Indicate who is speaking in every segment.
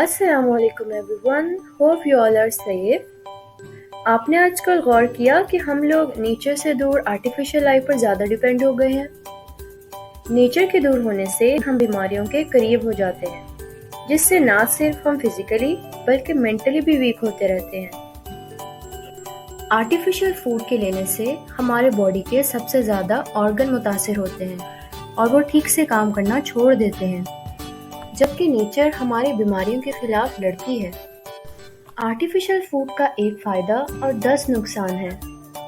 Speaker 1: अस्सलामुअलैकुम everyone, hope you all are safe. आपने आजकल गौर किया कि हम लोग नेचर से दूर आर्टिफिशियल लाइफ पर ज़्यादा डिपेंड हो गए हैं। नेचर के दूर होने से हम बीमारियों के करीब हो जाते हैं, जिससे ना सिर्फ हम फिजिकली बल्कि मेंटली भी वीक होते रहते हैं। आर्टिफिशियल फूड के लेने से हमारे बॉडी के सबसे ज़्यादा ऑर्गन मुतासिर होते हैं और वो ठीक से काम करना छोड़ देते हैं, जबकि नेचर हमारी बीमारियों के खिलाफ लड़ती है। आर्टिफिशियल फूड का एक फ़ायदा और 10 नुकसान है।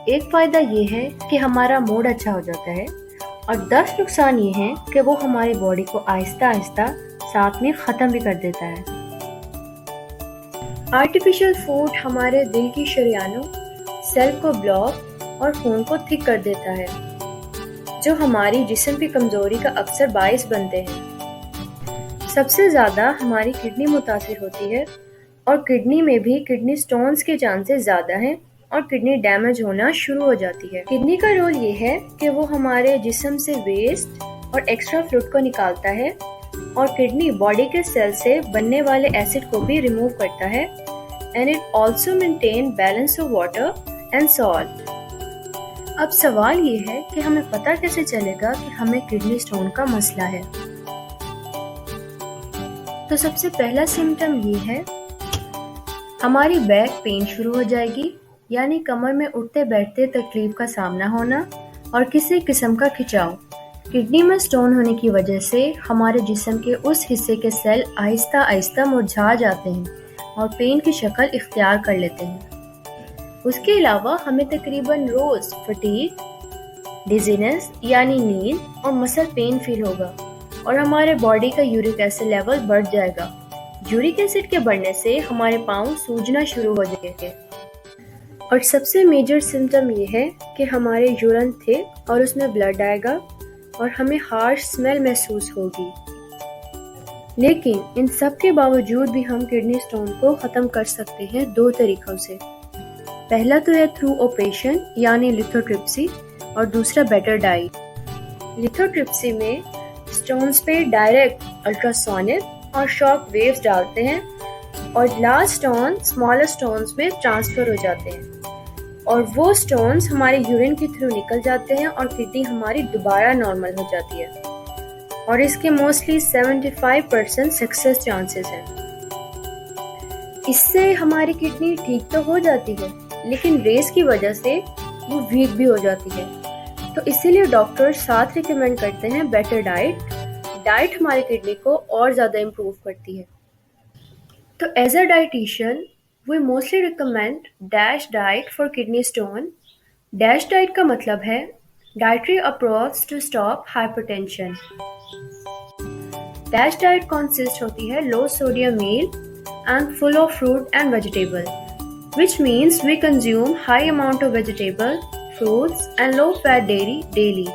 Speaker 1: एक फ़ायदा ये है कि हमारा मूड अच्छा हो जाता है और 10 नुकसान ये हैं कि वो हमारी बॉडी को आहिस्ता आहिस्ता साथ में ख़त्म भी कर देता है। आर्टिफिशियल फूड हमारे दिल की शरियानों, सेल को ब्लॉक और खून को थिक कर देता है, जो हमारी जिस्म की कमज़ोरी का अक्सर बाइस बनते हैं। सबसे ज़्यादा हमारी किडनी मुतासिर होती है और किडनी में भी किडनी स्टोन्स के चांसेस ज़्यादा हैं और किडनी डैमेज होना शुरू हो जाती है। किडनी का रोल ये है कि वो हमारे जिस्म से वेस्ट और एक्स्ट्रा फ्लूइड को निकालता है और किडनी बॉडी के सेल से बनने वाले एसिड को भी रिमूव करता है and it also maintain balance of water and salt. अब सवाल ये है कि हमें पता कैसे चलेगा कि हमें किडनी स्टोन का मसला है। तो सबसे पहला सिम्टम ये है, हमारी बैक पेन शुरू हो जाएगी, यानी कमर में उठते बैठते तकलीफ का सामना होना और किसी किस्म का खिंचाव। किडनी में स्टोन होने की वजह से हमारे जिस्म के उस हिस्से के सेल आहिस्ता आहिस्ता मुरझा जाते हैं और पेन की शक्ल इख्तियार कर लेते हैं। उसके अलावा हमें तकरीबन रोज फटीग, डिजीनेस यानी नींद और मसल पेन फील होगा और हमारे बॉडी का यूरिक एसिड लेवल बढ़ जाएगा। यूरिक एसिड के बढ़ने से हमारे पाँव सूजना शुरू हो जाएंगे और सबसे मेजर सिम्टम ये है कि हमारे यूरिन थिक और उसमें ब्लड आएगा और हमें हार्श स्मेल महसूस होगी। लेकिन इन सब के बावजूद भी हम किडनी स्टोन को ख़त्म कर सकते हैं 2 तरीक़ों से। पहला तो है थ्रू ऑपरेशन यानी लिथोट्रिप्सी और दूसरा बेटर डाइट। लिथोट्रिप्सी में स्टोन्स पे डायरेक्ट अल्ट्रासोनिक और शॉक वेव्स डालते हैं और लार्ज स्टोन स्मॉलर स्टोन्स में ट्रांसफर हो जाते हैं और वो स्टोन्स हमारे यूरिन के थ्रू निकल जाते हैं और किडनी हमारी दोबारा नॉर्मल हो जाती है और इसके मोस्टली 75% सक्सेस चांसेस हैं। इससे हमारी किडनी ठीक तो हो जाती है, लेकिन रेस की वजह से वो वीक भी हो जाती है। तो इसीलिए डॉक्टर साथ रिकमेंड करते हैं बेटर डाइट। डाइट हमारी किडनी को और ज़्यादा इम्प्रूव करती है। तो as a dietitian we mostly recommend DASH diet for kidney stone. DASH diet का मतलब है dietary approach to stop hypertension. DASH diet consist होती है low sodium meal and full of fruit and vegetable, which means we consume high amount of vegetable, fruits and low fat dairy daily।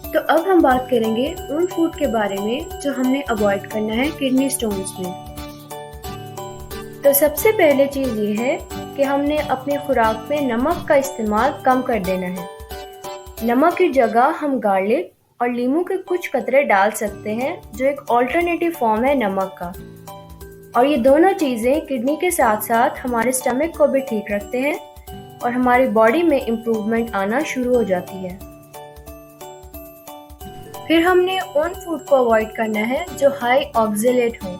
Speaker 1: तो अब हम बात करेंगे उन food के बारे में जो हमने अवॉइड करना है किडनी स्टोन्स में। तो सबसे पहले चीज़ ये है कि हमने अपनी खुराक में नमक का इस्तेमाल कम कर देना है। नमक की जगह हम गार्लिक और नींबू के कुछ कतरे डाल सकते हैं, जो एक ऑल्टरनेटिव फॉर्म है नमक का। और ये दोनों चीज़ें किडनी के साथ साथ हमारे स्टमक को भी ठीक रखते हैं और हमारी बॉडी में इम्प्रूवमेंट आना शुरू हो जाती है। फिर हमने उन फूड को अवॉइड करना है जो हाई ऑक्जेलेट हो।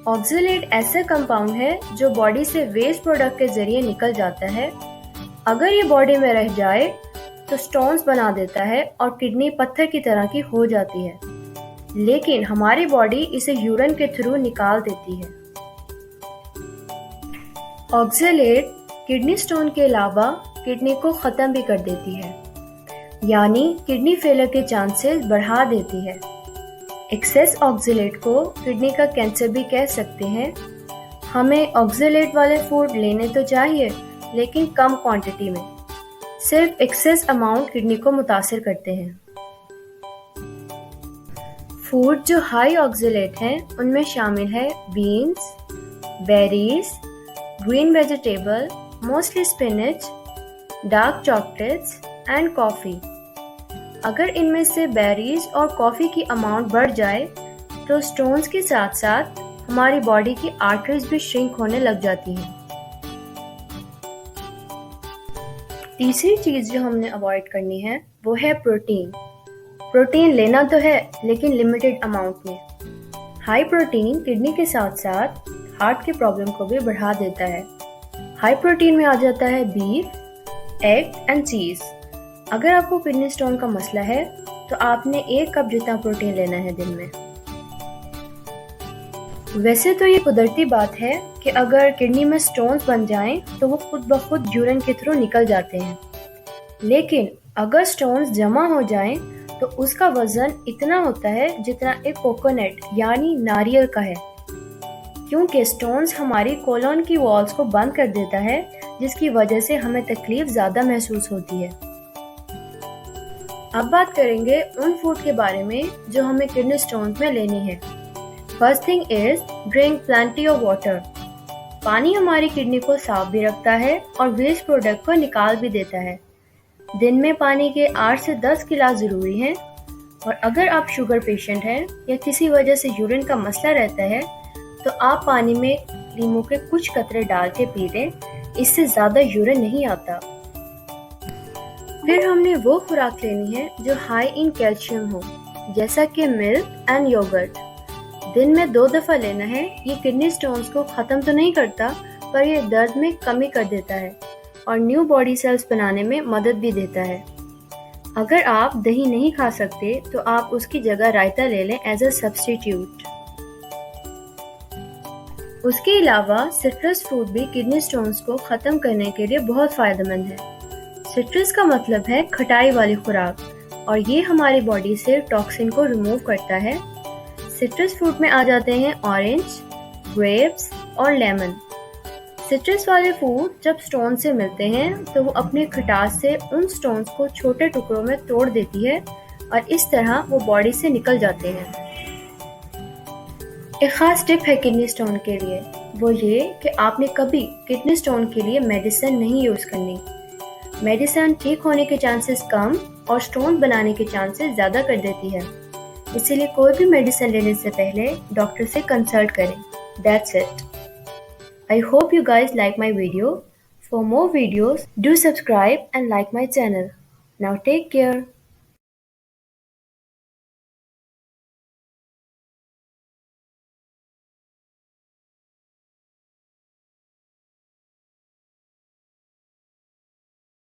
Speaker 1: ऑक्जेलेट ऐसा कंपाउंड है जो बॉडी से वेस्ट प्रोडक्ट के जरिए निकल जाता है। अगर ये बॉडी में रह जाए तो स्टोन्स बना देता है और किडनी पत्थर की तरह की हो जाती है, लेकिन हमारी बॉडी इसे यूरिन के थ्रू निकाल देती है। ऑक्जेलेट किडनी स्टोन के अलावा किडनी को ख़त्म भी कर देती है, यानी किडनी फेलियर के चांसेस बढ़ा देती है। एक्सेस ऑक्जेलेट को किडनी का कैंसर भी कह सकते हैं। हमें ऑक्जेलेट वाले फूड लेने तो चाहिए, लेकिन कम क्वांटिटी में। सिर्फ एक्सेस अमाउंट किडनी को मुतासिर करते हैं। फूड जो हाई ऑक्जेलेट हैं उनमें शामिल है beans, berries, green vegetable, mostly spinach, dark chocolates and coffee. अगर इनमें से बेरीज और कॉफ़ी की अमाउंट बढ़ जाए तो स्टोन्स के साथ साथ हमारी बॉडी की आर्टरीज भी श्रिंक होने लग जाती हैं। तीसरी चीज जो हमने अवॉइड करनी है वो है प्रोटीन। प्रोटीन लेना तो है लेकिन लिमिटेड अमाउंट में। हाई प्रोटीन किडनी के साथ साथ हार्ट की प्रॉब्लम को भी बढ़ा देता है। हाई प्रोटीन में आ जाता है बीफ, एग एंड चीज। अगर आपको किडनी स्टोन का मसला है तो आपने 1 कप जितना प्रोटीन लेना है दिन में। वैसे तो ये कुदरती बात है कि अगर किडनी में स्टोन्स बन जाएं तो वो खुद ब खुद यूरिन के थ्रू निकल जाते हैं, लेकिन अगर स्टोन्स जमा हो जाएं तो उसका वजन इतना होता है जितना एक कोकोनट यानी नारियल का है, क्योंकि स्टोन्स हमारी कोलन की वॉल्स को बंद कर देता है, जिसकी वजह से हमें तकलीफ ज़्यादा महसूस होती है। अब बात करेंगे उन फूड के बारे में जो हमें किडनी स्टोन्स में लेनी है। First thing is drink plenty of water. पानी हमारी किडनी को साफ भी रखता है और वेस्ट प्रोडक्ट को निकाल भी देता है। दिन में पानी के 8 से 10 गिलास जरूरी हैं, और अगर आप शुगर पेशेंट हैं या किसी वजह से यूरिन का मसला रहता है तो आप पानी में नींबू के कुछ कतरे डाल के पी लें, इससे ज़्यादा यूरिन नहीं आता। फिर हमने वो खुराक लेनी है जो हाई इन कैल्शियम हो, जैसा कि मिल्क एंड योगर्ट। दिन में 2 दफ़ा लेना है। ये किडनी स्टोन्स को ख़त्म तो नहीं करता, पर ये दर्द में कमी कर देता है और न्यू बॉडी सेल्स बनाने में मदद भी देता है। अगर आप दही नहीं खा सकते तो आप उसकी जगह रायता ले लें एज अ सब्स्टिट्यूट। उसके अलावा सिट्रस फ्रूट भी किडनी स्टोन्स को ख़त्म करने के लिए बहुत फ़ायदेमंद है। सिट्रस का मतलब है खटाई वाली खुराक, और ये हमारी बॉडी से टॉक्सिन को रिमूव करता है। सिट्रस फ्रूट में आ जाते हैं ऑरेंज, ग्रेप्स और लेमन। सिट्रस वाले फूड जब स्टोन से मिलते हैं तो वो अपने खटास से उन स्टोन्स को छोटे टुकड़ों में तोड़ देती है और इस तरह वो बॉडी से निकल जाते हैं। एक खास टिप है किडनी स्टोन के लिए, वो ये कि आपने कभी किडनी स्टोन के लिए मेडिसिन नहीं यूज़ करनी। मेडिसिन ठीक होने के चांसेस कम और स्टोन बनाने के चांसेस ज़्यादा कर देती है, इसीलिए कोई भी मेडिसिन लेने से पहले डॉक्टर से कंसल्ट करें। That's it. I hope you guys like my video. For more videos, do subscribe and like my channel. Now take care.